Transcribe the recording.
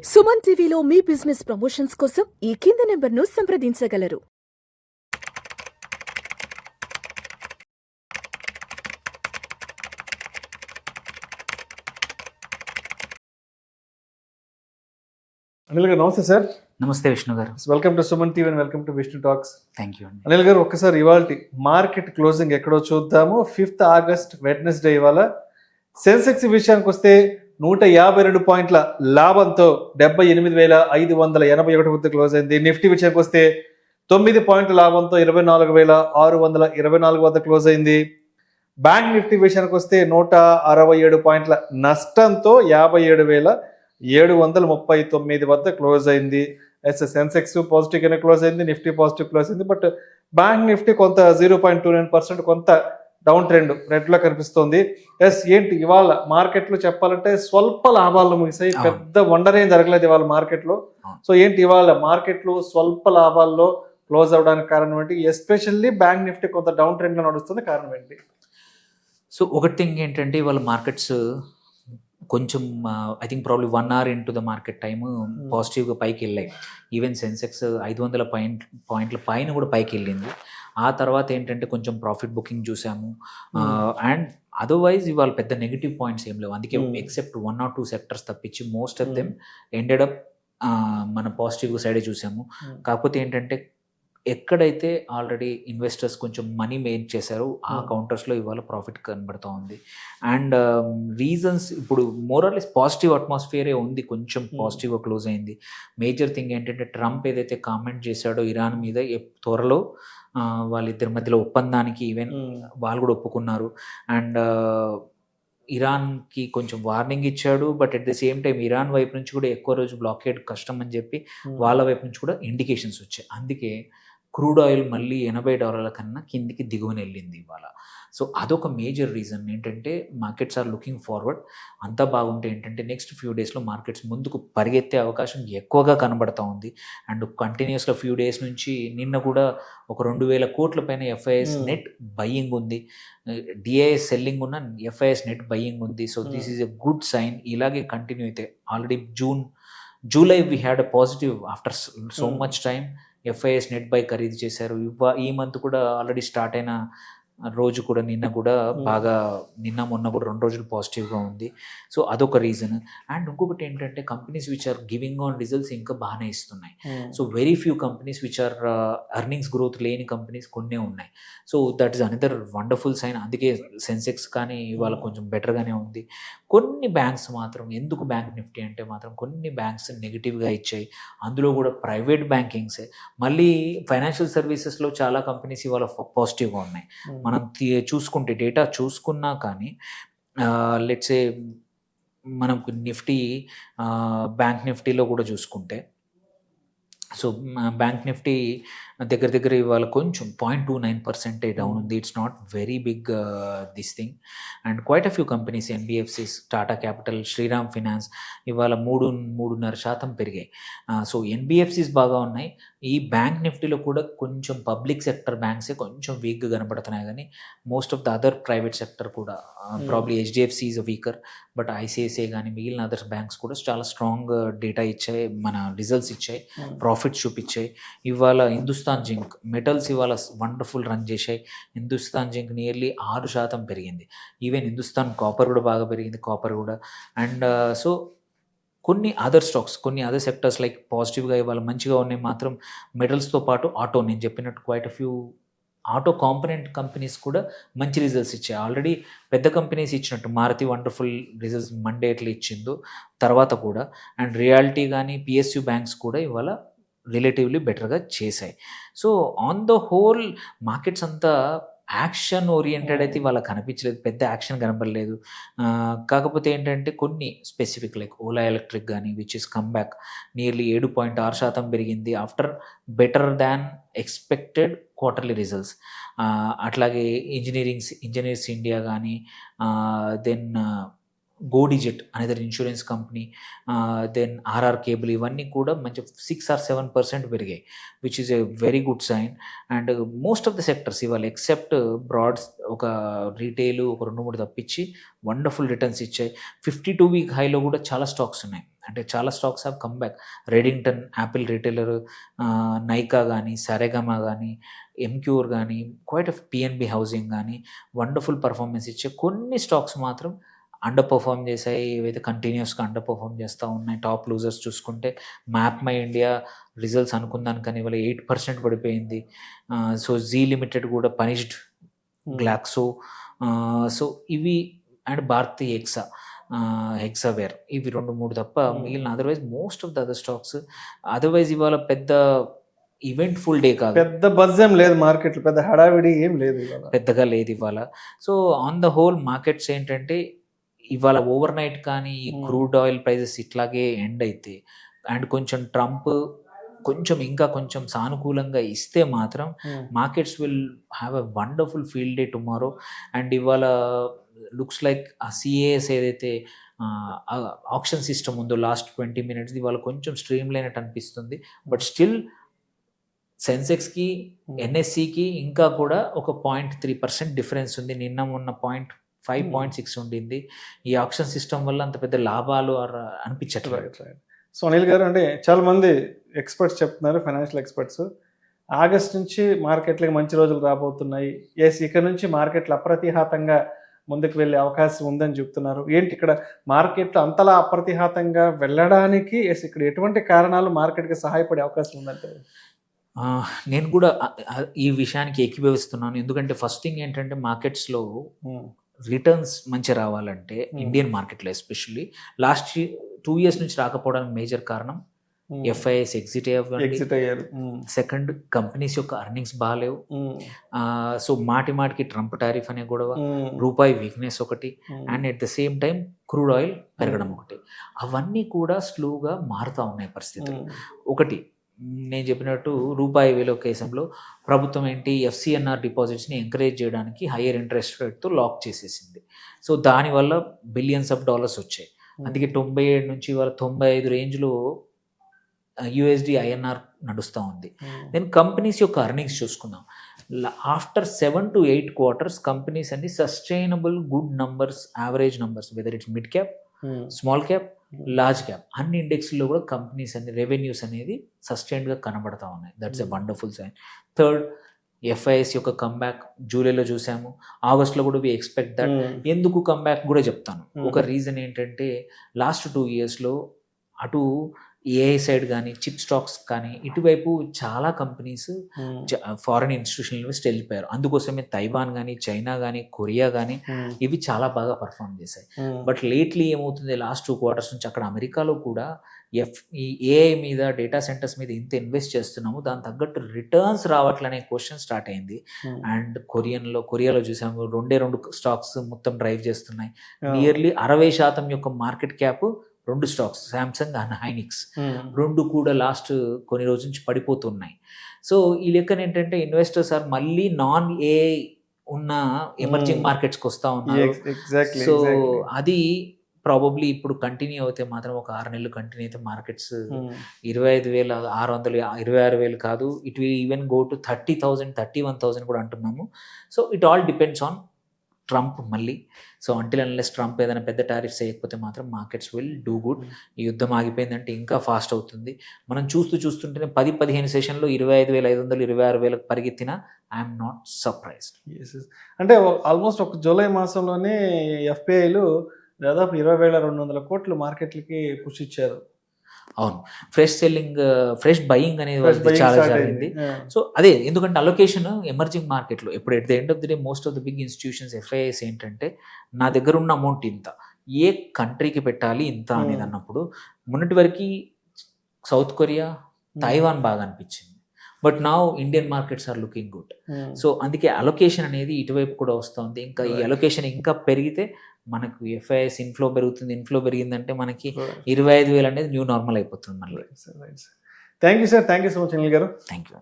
సుమన్ టీవీలో మీ business promotions కోసం ఈ కింది నెంబర్ను సంప్రదించగలరు. అనిల్ గారు నమస్తే సార్. నమస్తే విష్ణు గారు. Welcome to Suman TV and welcome to Vishnu talks. Thank you అండి. అనిల్ గారు ఒక్కసారి ఇవాళ మార్కెట్ క్లోజింగ్ ఎక్కడో చూద్దాము. 5th ఆగస్ట్ వెడ్నెస్డే ఇవాళ. సెన్సెక్స్ విషయానికి వస్తే 152 పాయింట్ల లాభంతో 78,581 వద్ద క్లోజ్ అయింది. నిఫ్టీ విషయానికి వస్తే 9 పాయింట్ల లాభంతో 24,624 వద్ద క్లోజ్ అయింది. బ్యాంక్ నిఫ్టీ విషయానికి వస్తే 167 పాయింట్ల నష్టంతో 57,739 వద్ద క్లోజ్ అయింది. సెన్సెక్స్ పాజిటివ్ గానే క్లోజ్ అయింది, నిఫ్టీ పాజిటివ్ క్లోజ్ అయింది. బట్ బ్యాంక్ నిఫ్టీ కొంత 0.29% కొంత డౌన్ ట్రెండ్ రెడ్ లో కనిపిస్తోంది. ఏంటి ఇవాళ మార్కెట్ లో చెప్పాలంటే స్వల్ప లాభాల్లో ముగిసాయి. పెద్ద వండర్ ఏం జరగలేదు ఇవాళ మార్కెట్ లో. సో ఏంటి ఇవాళ మార్కెట్ లో స్వల్ప లాభాల్లో క్లోజ్ అవడానికి కారణం ఏంటి? ఎస్పెషల్లీ బ్యాంక్ నిఫ్టీ కొంత డౌన్ ట్రెండ్ లో నడుస్తుంది, కారణం ఏంటి? సో ఒకటి థింగ్ ఏంటంటే ఇవాళ మార్కెట్స్ కొంచెం I think probably 1 hour into the market time పాజిటివ్గా పైకి వెళ్ళాయి. ఈవెన్ సెన్సెక్స్ 500 పాయింట్ల పైన కూడా పైకి వెళ్ళింది. ఆ తర్వాత ఏంటంటే కొంచెం ప్రాఫిట్ బుకింగ్ చూసాము. అండ్ అదర్వైజ్ ఇవాళ పెద్ద నెగిటివ్ పాయింట్స్ ఏం లేవు. అందుకే ఎక్సెప్ట్ 1 or 2 సెక్టర్స్ తప్పించి most of them ended up మన పాజిటివ్ సైడే చూసాము. కాకపోతే ఏంటంటే ఎక్కడైతే ఆల్రెడీ ఇన్వెస్టర్స్ కొంచెం మనీ మేక్ చేశారో ఆ కౌంటర్స్లో ఇవాళ ప్రాఫిట్ కనబడుతూ ఉంది. అండ్ రీజన్స్ ఇప్పుడు మోరల్లెస్ పాజిటివ్ అట్మాస్ఫియరే ఉంది, కొంచెం పాజిటివ్గా క్లోజ్ అయింది. మేజర్ థింగ్ ఏంటంటే ట్రంప్ ఏదైతే కామెంట్ చేశాడో ఇరాన్ మీద త్వరలో వాళ్ళిద్దరి మధ్యలో ఒప్పందానికి ఈవెన్ వాళ్ళు కూడా ఒప్పుకున్నారు. అండ్ ఇరాన్కి కొంచెం వార్నింగ్ ఇచ్చాడు. But at the same time Iran వైపు నుంచి కూడా ఎక్కువ రోజు బ్లాకేడ్ కష్టం అని చెప్పి వాళ్ళ వైపు నుంచి కూడా ఇండికేషన్స్ వచ్చాయి. అందుకే క్రూడ్ ఆయిల్ మళ్ళీ $80 కన్నా కిందికి దిగువని వెళ్ళింది ఇవాళ. సో అదొక మేజర్ రీజన్ ఏంటంటే మార్కెట్స్ ఆర్ లుకింగ్ ఫార్వర్డ్. అంతా బాగుంటే ఏంటంటే నెక్స్ట్ ఫ్యూ డేస్లో మార్కెట్స్ ముందుకు పరిగెత్తే అవకాశం ఎక్కువగా కనబడతా ఉంది. అండ్ కంటిన్యూస్గా ఫ్యూ డేస్ నుంచి నిన్న కూడా ఒక 2,000 కోట్ల పైన ఎఫ్ఐఎస్ నెట్ బయ్యింగ్ ఉంది, డిఐఎస్ సెల్లింగ్ ఉన్న ఎఫ్ఐఎస్ నెట్ బయ్యింగ్ ఉంది. So this is a good sign. ఇలాగే కంటిన్యూ అయితే already July we had a positive after so much time. FIIs net buy ఖరీదు చేశారు. ఈ మంత్ కూడా ఆల్రెడీ స్టార్ట్ అయిన రోజు కూడా నిన్న కూడా బాగా నిన్న మొన్న కూడా 2 రోజులు పాజిటివ్గా ఉంది. సో అదొక రీజన్. అండ్ ఇంకొకటి ఏంటంటే companies which are giving on results ఇంకా బాగానే ఇస్తున్నాయి. So very few companies which are earnings growth లేని కంపెనీస్ కొన్నే ఉన్నాయి. So that is another wonderful sign. అందుకే సెన్సెక్స్ కానీ ఇవాళ కొంచెం బెటర్గానే ఉంది. కొన్ని బ్యాంక్స్ మాత్రం, ఎందుకు బ్యాంక్ నిఫ్టీ అంటే మాత్రం కొన్ని బ్యాంక్స్ నెగిటివ్గా ఇచ్చాయి. అందులో కూడా ప్రైవేట్ బ్యాంకింగ్సే. మళ్ళీ ఫైనాన్షియల్ సర్వీసెస్లో చాలా కంపెనీస్ ఇవాళ పాజిటివ్గా ఉన్నాయి. మనం చూసుకుంటే డేటా చూసుకున్నా కానీ లెట్సే మనకు నిఫ్టీ బ్యాంక్ నిఫ్టీలో కూడా చూసుకుంటే, సో బ్యాంక్ నిఫ్టీ దగ్గర ఇవాళ కొంచెం 0.29% డౌన్ ఉంది. It's not very big this thing. And quite a few companies, NBFCs, Tata Capital, Shriram Finance ఇవాళ 3.5% పెరిగాయి. సో ఎన్బిఎఫ్సిస్ బాగా ఉన్నాయి. ఈ బ్యాంక్ నిఫ్టీలో కూడా కొంచెం పబ్లిక్ సెక్టర్ బ్యాంక్సే కొంచెం వీక్గా కనబడుతున్నాయి, కానీ most of the other private sector కూడా probably HDFC is weaker. But ICICI కానీ మిగిలిన అదర్స్ బ్యాంక్స్ కూడా చాలా స్ట్రాంగ్ డేటా ఇచ్చాయి, మన రిజల్ట్స్ ఇచ్చాయి, ప్రాఫిట్స్ చూపించాయి. ఇవాళ హిందుస్థాన్ జింక్ మెటల్స్ ఇవాళ వండర్ఫుల్ రన్ చేశాయి. హిందుస్థాన్ జింక్ నియర్లీ 6% పెరిగింది. ఈవెన్ హిందుస్థాన్ కాపర్ కూడా బాగా పెరిగింది, కాపర్ కూడా. అండ్ సో కొన్ని అదర్ స్టాక్స్, కొన్ని అదర్ సెక్టర్స్ లైక్ పాజిటివ్గా ఇవాళ మంచిగా ఉన్నాయి మాత్రం మెటల్స్తో పాటు ఆటో, నేను చెప్పినట్టు quite a few auto component companies కూడా మంచి రిజల్ట్స్ ఇచ్చాయి. ఆల్రెడీ పెద్ద కంపెనీస్ ఇచ్చినట్టు మారుతి వండర్ఫుల్ రిజల్ట్స్ మండే ఎట్లా ఇచ్చిందో తర్వాత కూడా. అండ్ రియాలిటీ కానీ పిఎస్యు బ్యాంక్స్ కూడా ఇవాళ రిలేటివ్లీ బెటర్గా చేశాయి. So on the whole markets అంతా యాక్షన్ ఓరియంటెడ్ అయితే వాళ్ళ కనిపించలేదు, పెద్ద యాక్షన్ కనపడలేదు. కాకపోతే ఏంటంటే కొన్ని స్పెసిఫిక్ లైక్ ఓలా ఎలక్ట్రిక్ కానీ which is come back nearly 7.6% పెరిగింది after better than expected quarterly results. అట్లాగే ఇంజనీర్స్ ఇండియా కానీ, దెన్ గోడిజెట్ అనేది insurance company, then RR Kabel, ఇవన్నీ కూడా మంచి 6 or 7% పెరిగాయి, which is a very good sign. And most of the sectors ఇవాళ except బ్రాడ్స్ ఒక రీటైల్ ఒక 2-3 తప్పించి వండర్ఫుల్ రిటర్న్స్ ఇచ్చాయి. 52-week హైలో కూడా చాలా స్టాక్స్ ఉన్నాయి. అంటే చాలా stocks have come back. Redington, Apple retailer, Nykaa కానీ, సరెగమా కానీ, ఎంక్యూర్ కానీ, క్వైట్ ఆఫ్ పిఎన్బి హౌసింగ్ కానీ వండర్ఫుల్ పర్ఫార్మెన్స్ ఇచ్చే కొన్ని స్టాక్స్ మాత్రం అండర్ పర్ఫామ్ చేశాయి. ఏవైతే కంటిన్యూస్గా అండర్ పర్ఫామ్ చేస్తూ ఉన్నాయి. టాప్ లూజర్స్ చూసుకుంటే మ్యాప్ మై ఇండియా రిజల్ట్స్ అనుకుందాను కానీ ఇవాళ 8% పడిపోయింది. సో జీ లిమిటెడ్ కూడా పనిష్డ్ గ్లాక్సో. సో ఇవి అండ్ భారతీ హెక్సావేర్ ఇవి 2-3 తప్ప మిగిలిన otherwise most of the other stocks otherwise ఇవాళ పెద్ద ఈవెంట్ ఫుల్ డే కాదు, పెద్ద బజ్ ఏం లేదు మార్కెట్లో, పెద్ద హడావిడి ఏం లేదు పెద్దగా లేదు ఇవాళ. So on the whole markets ఏంటంటే ఇవాళ ఓవర్ నైట్ కానీ ఈ క్రూడ్ ఆయిల్ ప్రైజెస్ ఇట్లాగే ఎండ్ అయితే అండ్ కొంచెం ట్రంప్ ఇంకా కొంచెం సానుకూలంగా ఇస్తే మాత్రం markets will have a wonderful field day tomorrow. And ఇవాళ లుక్స్ లైక్ ఆ సిఏఎస్ ఏదైతే ఆప్షన్ సిస్టమ్ ఉందో లాస్ట్ 20 minutes ఇవాళ కొంచెం స్ట్రీమ్ లైనట్టు అనిపిస్తుంది. బట్ స్టిల్ సెన్సెక్స్కి ఎన్ఎస్సికి ఇంకా కూడా ఒక 0.3% డిఫరెన్స్ ఉంది. నిన్న మొన్న 5.6 ఉండింది. ఈ ఆప్షన్ సిస్టమ్ వల్ల అంత పెద్ద లాభాలు అనిపించట్లేదు. సో అనిల్ గారు, అంటే చాలా మంది ఎక్స్పర్ట్స్ చెప్తున్నారు, ఫైనాన్షియల్ ఎక్స్పర్ట్స్, ఆగస్ట్ నుంచి మార్కెట్లకి మంచి రోజులు రాబోతున్నాయి, ఇక్కడ నుంచి మార్కెట్లు అప్రతిహాతంగా ముందుకు వెళ్ళే అవకాశం ఉందని చెప్తున్నారు. ఏంటి ఇక్కడ మార్కెట్లు అంతలా అప్రతిహాతంగా వెళ్ళడానికి ఇక్కడ ఎటువంటి కారణాలు మార్కెట్కి సహాయపడే అవకాశం ఉందంటే? నేను కూడా ఈ విషయానికి ఏకీభవిస్తున్నాను. ఎందుకంటే ఫస్ట్ థింగ్ ఏంటంటే మార్కెట్స్లో రిటర్న్స్ మంచి రావాలంటే ఇండియన్ మార్కెట్లో ఎస్పెషల్లీ లాస్ట్ 2 years నుంచి రాకపోవడానికి మేజర్ కారణం ఎఫ్ఐఎస్ ఎగ్జిట్ అయ్యారు. సెకండ్, కంపెనీస్ యొక్క అర్నింగ్స్ బాగాలేవు. సో మాటికి ట్రంప్ టారిఫ్ అనే గొడవ, రూపాయి వీక్నెస్ ఒకటి, and at the same time crude oil పెరగడం ఒకటి. అవన్నీ కూడా స్లోగా మారుతూ ఉన్నాయి పరిస్థితులు. ఒకటి నేను చెప్పినట్టు రూపాయి విలోకేశంలో ప్రభుత్వం ఏంటి ఎఫ్సిఎన్ఆర్ డిపాజిట్స్ని ఎంకరేజ్ చేయడానికి హయ్యర్ ఇంట్రెస్ట్ రేట్తో లాక్ చేసేసింది. సో దానివల్ల బిలియన్స్ ఆఫ్ డాలర్స్ వచ్చాయి. అందుకే 97 నుంచి ఇవాళ 95 రేంజ్లో యుఎస్డి ఐఎన్ఆర్ నడుస్తూ ఉంది. దెన్ కంపెనీస్ యొక్క అర్నింగ్స్ చూసుకుందాం. ఆఫ్టర్ 7 to 8 quarters కంపెనీస్ అన్ని sustainable good numbers, average numbers, whether it's mid cap, small cap, large cap, అన్ని ఇండెక్స్లో కూడా కంపెనీస్ అన్ని రెవెన్యూస్ అనేది సస్టైన్డ్గా కనబడతా ఉన్నాయి. That's a wonderful sign. Third, FIIs యొక్క కంబ్యాక్ జూలైలో చూసాము, ఆగస్ట్లో కూడా వి ఎక్స్పెక్ట్ దట్. ఎందుకు కంబ్యాక్ కూడా చెప్తాను. ఒక రీజన్ ఏంటంటే లాస్ట్ 2 yearsలో అటు ఏఐ సైడ్ కానీ చిప్ స్టాక్స్ కానీ ఇటువైపు చాలా కంపెనీస్ ఫారిన్ ఇన్స్టిట్యూషనల్ ఇన్వెస్ట్ వెళ్ళిపోయారు. అందుకోసమే తైవాన్ కానీ, చైనా కానీ, కొరియా కానీ ఇవి చాలా బాగా పర్ఫామ్ చేశాయి. బట్ లేట్లీ ఏమవుతుంది, లాస్ట్ 2 quarters నుంచి అక్కడ అమెరికాలో కూడా ఈ ఏఐ మీద, డేటా సెంటర్స్ మీద ఇంత ఇన్వెస్ట్ చేస్తున్నాము, దాని తగ్గట్టు రిటర్న్స్ రావట్లనే క్వశ్చన్ స్టార్ట్ అయింది. అండ్ కొరియాలో చూసాము 2 స్టాక్స్ మొత్తం డ్రైవ్ చేస్తున్నాయి. నియర్లీ 60% యొక్క market cap 2 stocks, Samsung and Hynix, 2 కూడా లాస్ట్ కొన్ని రోజుల నుంచి పడిపోతున్నాయి. సో ఈ లెక్కన ఏంటంటే ఇన్వెస్టర్స్ ఆర్ మళ్ళీ నాన్ ఏఐ ఉన్న ఎమర్జింగ్ మార్కెట్స్కి వస్తూ ఉన్నారు. సో అది ప్రాబబ్లీ ఇప్పుడు కంటిన్యూ అయితే మాత్రం ఒక 6 నెలలు కంటిన్యూ అయితే మార్కెట్స్ 25,600, 26,000 కాదు, it will even go to 30,000, 31,000 కూడా అంటున్నాము. So it all depends on Trump మళ్ళీ. సో అంటిల్ అన్లెస్ ట్రంప్ ఏదైనా పెద్ద టారిఫ్స్ వేయకపోతే మాత్రం మార్కెట్స్ విల్ డూ గుడ్. ఈ యుద్ధం ఆగిపోయిందంటే ఇంకా ఫాస్ట్ అవుతుంది. మనం చూస్తుంటేనే 10-15 సెషన్లో 25,500, 26,000 పరిగెత్తినా ఐఎమ్ నాట్ సర్ప్రైజ్డ్. అంటే ఆల్మోస్ట్ ఒక జూలై మాసంలోనే ఎఫ్పిఐలు దాదాపు 20,200 కోట్లు మార్కెట్లకి పుష్ ఇచ్చారు. అవును, ఫ్రెష్ బయింగ్ అనేది చాలా జరిగింది. సో అదే, ఎందుకంటే అలొకేషన్ ఎమర్జింగ్ మార్కెట్లో ఇప్పుడు at the end of the day most of the big institutions FIIs ఏంటంటే నా దగ్గర ఉన్న అమౌంట్ ఇంత, ఏ కంట్రీకి పెట్టాలి ఇంత అనేది అన్నప్పుడు మొన్నటి వరకు సౌత్ కొరియా, తైవాన్ బాగా అనిపించింది. But now Indian markets are looking good. So అందుకే అలొకేషన్ అనేది ఇటువైపు కూడా వస్తుంది. ఇంకా ఈ అలొకేషన్ ఇంకా పెరిగితే మనకు ఎఫ్ఐఎస్ ఇన్ఫ్లో పెరిగిందంటే మనకి 25,000 అనేది న్యూ నార్మల్ అయిపోతుంది మళ్ళీ. Thank you sir, thank you so much Anil గారు. Thank you.